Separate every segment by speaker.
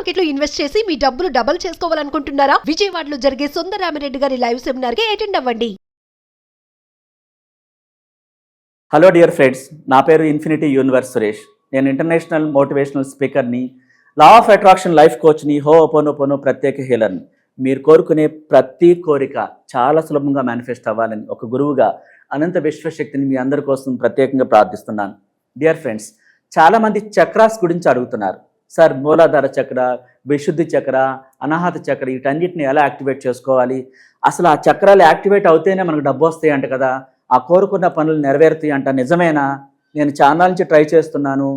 Speaker 1: Market లో invest చేసి మీ డబ్బులు డబుల్ చేసుకోవాలనుకుంటున్నారా? విజయవాడలో జరిగే సుందరరామిరెడ్డి గారి లైవ్ సెమినార్ కి అటెండ్ అవ్వండి.
Speaker 2: హలో డియర్ ఫ్రెండ్స్, నా పేరు ఇన్ఫినిటీ యూనివర్స్ సురేష్. నేను ఇంటర్నేషనల్ మోటివేషనల్ స్పీకర్ని, లా ఆఫ్ అట్రాక్షన్ లైఫ్ కోచ్ని, హోపోనోపోనో ప్రత్యేక హీలర్ని. మీరు కోరుకునే ప్రతి కోరిక చాలా సులభంగా మేనిఫెస్ట్ అవ్వాలని ఒక గురువుగా అనంత విశ్వశక్తిని మీ అందరి కోసం ప్రత్యేకంగా ప్రార్థిస్తున్నాను. డియర్ ఫ్రెండ్స్, చాలామంది చక్రాస్ గురించి అడుగుతున్నారు. సార్, మూలాధార చక్ర, విశుద్ధి చక్ర, అనాహత చక్ర, వీటన్నిటిని ఎలా యాక్టివేట్ చేసుకోవాలి? అసలు ఆ చక్రాలు యాక్టివేట్ అవుతేనే మనకు డబ్బు వస్తాయి అంట కదా, ఆ కోరుకున్న పనులు నెరవేరుతాయి అంట. నిజమేనా? నేను చాలా నుంచి ట్రై చేస్తున్నాను.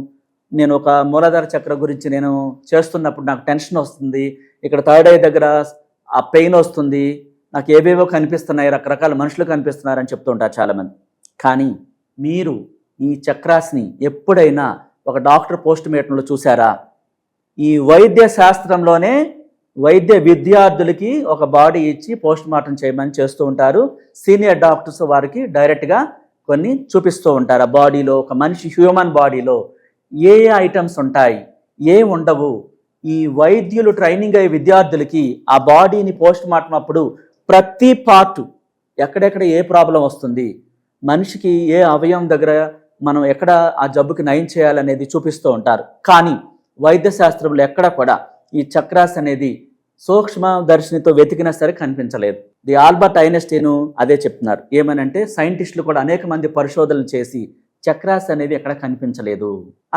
Speaker 2: నేను ఒక మూలాధార చక్ర గురించి నేను చేస్తున్నప్పుడు నాకు టెన్షన్ వస్తుంది, ఇక్కడ థర్డ్ ఐ దగ్గర ఆ పెయిన్ వస్తుంది, నాకు ఏవేవో కనిపిస్తున్నాయి, రకరకాల మనుషులు కనిపిస్తున్నారని చెప్తూ ఉంటారు చాలామంది. కానీ మీరు ఈ చక్రాస్ని ఎప్పుడైనా ఒక డాక్టర్ పోస్ట్ మార్టంలో చూసారా? ఈ వైద్య శాస్త్రంలోనే వైద్య విద్యార్థులకి ఒక బాడీ ఇచ్చి పోస్ట్ మార్టం చేయమని చేస్తూ ఉంటారు. సీనియర్ డాక్టర్స్ వారికి డైరెక్ట్గా కొన్ని చూపిస్తూ ఉంటారు. ఆ బాడీలో, ఒక మనిషి హ్యూమన్ బాడీలో ఏ ఐటమ్స్ ఉంటాయి, ఏ ఉండవు. ఈ వైద్యులు ట్రైనింగ్ అయ్యే విద్యార్థులకి ఆ బాడీని పోస్ట్ మార్టం అప్పుడు ప్రతి పార్టు ఎక్కడెక్కడ ఏ ప్రాబ్లం వస్తుంది, మనిషికి ఏ అవయవం దగ్గర మనం ఎక్కడ ఆ జబ్బుకి నయం చేయాలనేది చూపిస్తూ ఉంటారు. కానీ వైద్య శాస్త్రంలో ఎక్కడ కూడా ఈ చక్రాస్ అనేది సూక్ష్మ దర్శినితో వెతికినా సరే కనిపించలేదు. ది ఆల్బర్ట్ ఐన్స్టీన్ అదే చెప్తున్నారు. ఏమనంటే సైంటిస్టులు కూడా అనేక మంది పరిశోధనలు చేసి చక్రాస్ అనేవి ఎక్కడ కనిపించలేదు.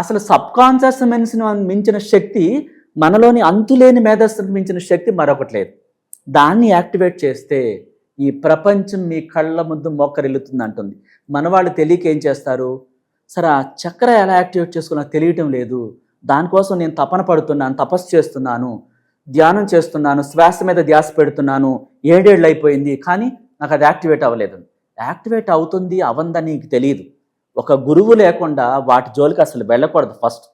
Speaker 2: అసలు సబ్ కాన్షియస్ మైండ్స్ని మించిన శక్తి, మనలోని అంతులేని మేధస్సుకు మించిన శక్తి మరొకటి లేదు. దాన్ని యాక్టివేట్ చేస్తే ఈ ప్రపంచం మీ కళ్ళ ముందు మోకరిల్లుతుంది అంటుంది. మన వాళ్ళు తెలియక ఏం చేస్తారు? సరే, ఆ చక్ర ఎలా యాక్టివేట్ చేసుకోవాలో తెలియటం లేదు, దానికోసం నేను తపన పడుతున్నాను, తపస్సు చేస్తున్నాను, ధ్యానం చేస్తున్నాను, శ్వాస మీద ధ్యాస పెడుతున్నాను, 7 ఏళ్ళు అయిపోయింది, కానీ నాకు అది యాక్టివేట్ అవ్వలేదు. యాక్టివేట్ అవుతుంది అవందని నీకు తెలియదు. ఒక గురువు లేకుండా వాటి జోలికి అసలు వెళ్ళకూడదు. ఫస్ట్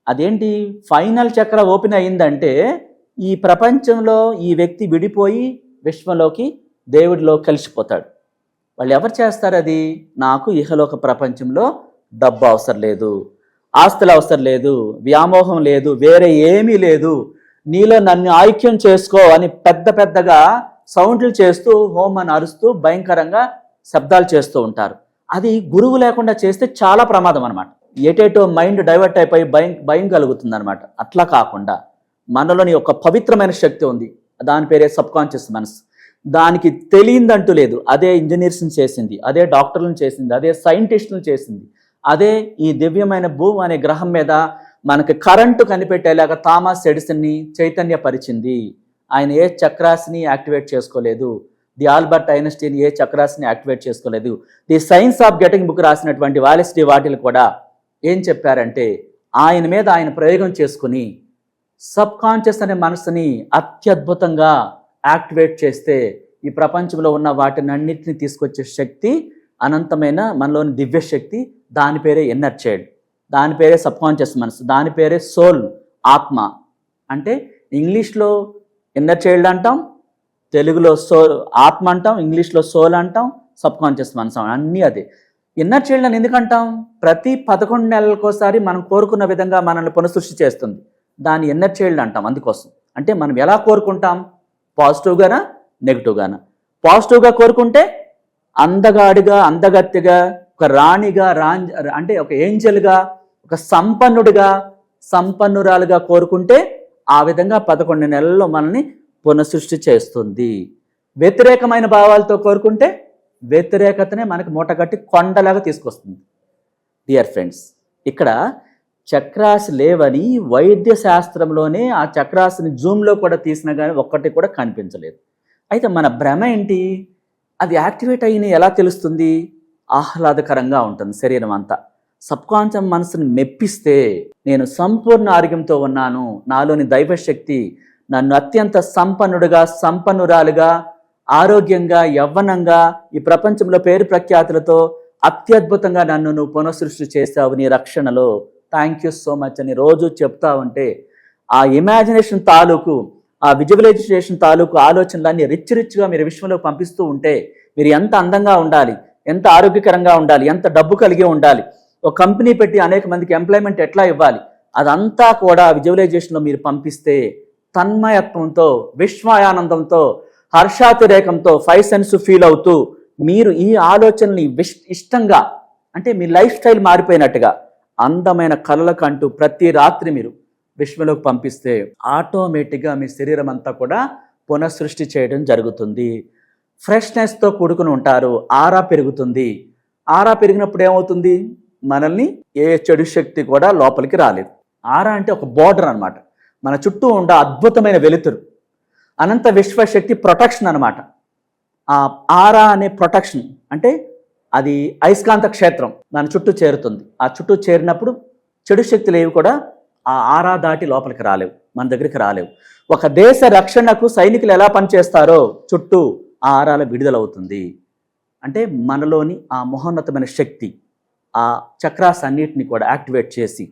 Speaker 2: అదేంటి, ఫైనల్ చక్ర ఓపెన్ అయ్యిందంటే ఈ ప్రపంచంలో ఈ వ్యక్తి విడిపోయి విశ్వంలోకి, దేవుడిలో కలిసిపోతాడు. వాళ్ళు ఎవరు చేస్తారు అది? నాకు ఇహలోక ప్రపంచంలో డబ్బు అవసరం లేదు, ఆస్తులు అవసరం లేదు, వ్యామోహం లేదు, వేరే ఏమీ లేదు, నీలో నన్ను ఐక్యం చేసుకో అని పెద్ద పెద్దగా సౌండ్లు చేస్తూ, హోమ్ అని అరుస్తూ, భయంకరంగా శబ్దాలు చేస్తూ ఉంటారు. అది గురువు లేకుండా చేస్తే చాలా ప్రమాదం అనమాట. ఏటేటో మైండ్ డైవర్ట్ అయిపోయి భయం కలుగుతుంది అనమాట. అట్లా కాకుండా మనలోని ఒక పవిత్రమైన శక్తి ఉంది, దాని పేరే సబ్ కాన్షియస్ మనసు. దానికి తెలియందంటూ లేదు. అదే ఇంజనీర్స్ని చేసింది, అదే డాక్టర్లను చేసింది, అదే సైంటిస్టులను చేసింది, అదే ఈ దివ్యమైన భూమి అనే గ్రహం మీద మనకి కరెంటు కనిపెట్టేలాగా థామస్ ఎడిసన్ని చైతన్యపరిచింది. ఆయన ఏ చక్రాస్ని యాక్టివేట్ చేసుకోలేదు. ది ఆల్బర్ట్ ఐన్స్టీన్ ఏ చక్రాస్ని యాక్టివేట్ చేసుకోలేదు. The science of getting book రాసినటువంటి వాలెస్ డి వాటిల్ కూడా ఏం చెప్పారంటే, ఆయన మీద ఆయన ప్రయోగం చేసుకుని సబ్ కాన్షియస్ అనే మనసుని అత్యద్భుతంగా యాక్టివేట్ చేస్తే ఈ ప్రపంచంలో ఉన్న వాటిని అన్నింటినీ తీసుకొచ్చే శక్తి, అనంతమైన మనలోని దివ్య శక్తి, దాని పేరే ఇన్నర్ చైల్డ్, దాని పేరే సబ్ కాన్షియస్ మనసు, దాని పేరే సోల్, ఆత్మ. అంటే ఇంగ్లీష్లో ఇన్నర్ చైల్డ్ అంటాం, తెలుగులో సోల్ ఆత్మ అంటాం, ఇంగ్లీష్లో సోల్ అంటాం, సబ్ కాన్షియస్ మనసు, అన్నీ అదే. ఇన్నర్ చైల్డ్ అని ఎందుకంటాం? ప్రతి 11 నెలలకోసారి మనం కోరుకున్న విధంగా మనల్ని పునఃసృష్టి చేస్తుంది. దాన్ని ఇన్నర్ చైల్డ్ అంటాం. అందుకోసం అంటే మనం ఎలా కోరుకుంటాం? పాజిటివ్గానా, నెగిటివ్గానా? పాజిటివ్గా కోరుకుంటే అందగాడిగా, అందగత్తిగా, ఒక రాణిగా, అంటే ఒక ఏంజల్గా, ఒక సంపన్నుడిగా, సంపన్నురాలుగా కోరుకుంటే ఆ విధంగా 11 నెలల్లో మనల్ని పునఃసృష్టి చేస్తుంది. వ్యతిరేకమైన భావాలతో కోరుకుంటే వ్యతిరేకతనే మనకి మూటగట్టి కొండలాగా తీసుకొస్తుంది. డియర్ ఫ్రెండ్స్, ఇక్కడ చక్రాస్ లేవని వైద్య శాస్త్రంలోనే ఆ చక్రాస్ని జూమ్లో కూడా తీసినా కానీ ఒక్కటి కూడా కనిపించలేదు. అయితే మన భ్రమ ఏంటి? అది యాక్టివేట్ అయిన ఎలా తెలుస్తుంది? ఆహ్లాదకరంగా ఉంటుంది శరీరం అంతా. సబ్ కాన్షియస్ మనసుని మెప్పిస్తే నేను సంపూర్ణ ఆరోగ్యంతో ఉన్నాను, నాలోని దైవశక్తి నన్ను అత్యంత సంపన్నుడుగా, సంపన్నురాలుగా, ఆరోగ్యంగా, యవ్వనంగా, ఈ ప్రపంచంలో పేరు ప్రఖ్యాతులతో అత్యద్భుతంగా నన్ను నువ్వు పునఃసృష్టి చేస్తావు నీ రక్షణలో, థ్యాంక్ యూ సో మచ్ అని రోజు చెప్తా ఉంటే ఆ ఇమాజినేషన్ తాలూకు, ఆ విజువలైజేషన్ తాలూకు ఆలోచనలన్నీ రిచ్గా మీరు విశ్వంలో పంపిస్తూ ఉంటే మీరు ఎంత అందంగా ఉండాలి, ఎంత ఆరోగ్యకరంగా ఉండాలి, ఎంత డబ్బు కలిగి ఉండాలి, ఒక కంపెనీ పెట్టి అనేక మందికి ఎంప్లాయ్మెంట్ ఎట్లా ఇవ్వాలి, అదంతా కూడా విజువలైజేషన్లో మీరు పంపిస్తే తన్మయత్వంతో, విశ్వాయానందంతో, హర్షాతిరేకంతో, 5 సెన్స్ ఫీల్ అవుతూ మీరు ఈ ఆలోచనని ఇష్టంగా, అంటే మీ లైఫ్ స్టైల్ మారిపోయినట్టుగా అందమైన కలలకంటూ ప్రతి రాత్రి మీరు విశ్వంలోకి పంపిస్తే ఆటోమేటిక్గా మీ శరీరం అంతా కూడా పునఃసృష్టి చేయడం జరుగుతుంది. ఫ్రెష్నెస్తో కూడుకుని ఉంటారు. ఆరా పెరుగుతుంది. ఆరా పెరిగినప్పుడు ఏమవుతుంది? మనల్ని ఏ చెడు శక్తి కూడా లోపలికి రాలేదు. ఆరా అంటే ఒక బోర్డర్ అన్నమాట. మన చుట్టూ ఉండ అద్భుతమైన వెలుతురు, అనంత విశ్వశక్తి ప్రొటెక్షన్ అన్నమాట. ఆ ఆరా అనే ప్రొటెక్షన్ అంటే అది అయస్కాంత క్షేత్రం మన చుట్టూ చేరుతుంది. ఆ చుట్టూ చేరినప్పుడు చెడు శక్తులు ఏవి కూడా ఆ ఆరా దాటి లోపలికి రాలేవు, మన దగ్గరికి రాలేవు. ఒక దేశ రక్షణకు సైనికులు ఎలా పనిచేస్తారో చుట్టూ ఆ ఆరాల విడుదలవుతుంది. అంటే మనలోని ఆ మహోన్నతమైన శక్తి ఆ చక్రాస్ అన్నిటిని కూడా యాక్టివేట్ చేసి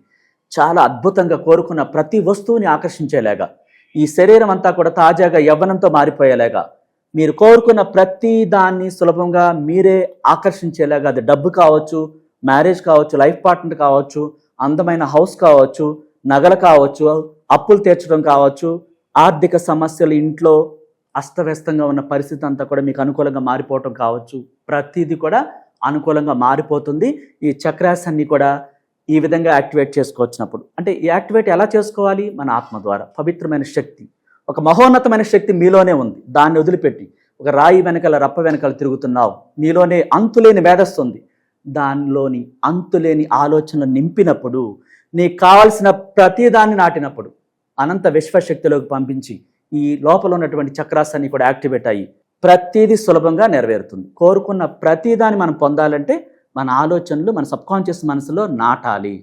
Speaker 2: చాలా అద్భుతంగా కోరుకున్న ప్రతి వస్తువుని ఆకర్షించేలాగా, ఈ శరీరం అంతా కూడా తాజాగా యవ్వనంతో మారిపోయేలాగా, మీరు కోరుకున్న ప్రతి దాన్ని సులభంగా మీరే ఆకర్షించేలాగా, అది డబ్బు కావచ్చు, మ్యారేజ్ కావచ్చు, లైఫ్ పార్ట్నర్ కావచ్చు, అందమైన హౌస్ కావచ్చు, నగలు కావచ్చు, అప్పులు తీర్చడం కావచ్చు, ఆర్థిక సమస్యలు, ఇంట్లో అస్తవ్యస్తంగా ఉన్న పరిస్థితి అంతా కూడా మీకు అనుకూలంగా మారిపోవటం కావచ్చు. ప్రతిదీ కూడా అనుకూలంగా మారిపోతుంది. ఈ చక్రాస్ అన్ని కూడా ఈ విధంగా యాక్టివేట్ చేసుకోవచ్చినప్పుడు, అంటే ఈ యాక్టివేట్ ఎలా చేసుకోవాలి? మన ఆత్మ ద్వారా. పవిత్రమైన శక్తి, ఒక మహోన్నతమైన శక్తి మీలోనే ఉంది. దాన్ని వదిలిపెట్టి ఒక రాయి వెనకాల, రప్ప వెనకాల తిరుగుతున్నావు. నీలోనే అంతులేని మేధస్సుంది. దానిలోని అంతులేని ఆలోచనలు నింపినప్పుడు, నీకు కావాల్సిన ప్రతిదాన్ని నాటినప్పుడు అనంత విశ్వశక్తిలోకి పంపించి ఈ లోపల ఉన్నటువంటి చక్రాసాన్ని కూడా యాక్టివేట్ అయ్యి ప్రతిదీ సులభంగా నెరవేరుతుంది. కోరుకున్న ప్రతిదాన్ని మనం పొందాలంటే మన ఆలోచనలు మన సబ్కాన్షియస్ మనసులో నాటాలి.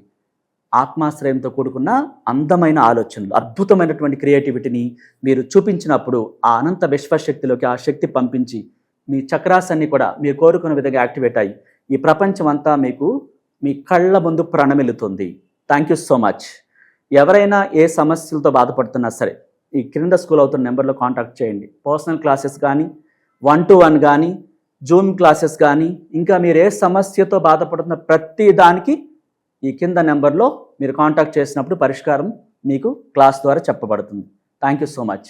Speaker 2: ఆత్మాశ్రయంతో కూడుకున్న అందమైన ఆలోచనలు, అద్భుతమైనటువంటి క్రియేటివిటీని మీరు చూపించినప్పుడు ఆ అనంత విశ్వశక్తిలోకి ఆ శక్తి పంపించి మీ చక్రాసాన్ని కూడా మీరు కోరుకున్న విధంగా యాక్టివేట్ అయ్యి ఈ ప్రపంచం అంతా మీకు మీ కళ్ళ ముందు ప్రణమిల్లుతుంది. Thank you so much. ఎవరైనా ఏ సమస్యలతో బాధపడుతున్నా సరే ఈ క్రింద స్కూల్ అవుతున్న నెంబర్లో కాంటాక్ట్ చేయండి. పర్సనల్ క్లాసెస్ కానీ, 1-to-1 కానీ, జూమ్ క్లాసెస్ కానీ, ఇంకా మీరు ఏ సమస్యతో బాధపడుతున్న ప్రతి దానికి ఈ కింద నెంబర్లో మీరు కాంటాక్ట్ చేసినప్పుడు పరిష్కారం మీకు క్లాస్ ద్వారా చెప్పబడుతుంది. Thank you so much.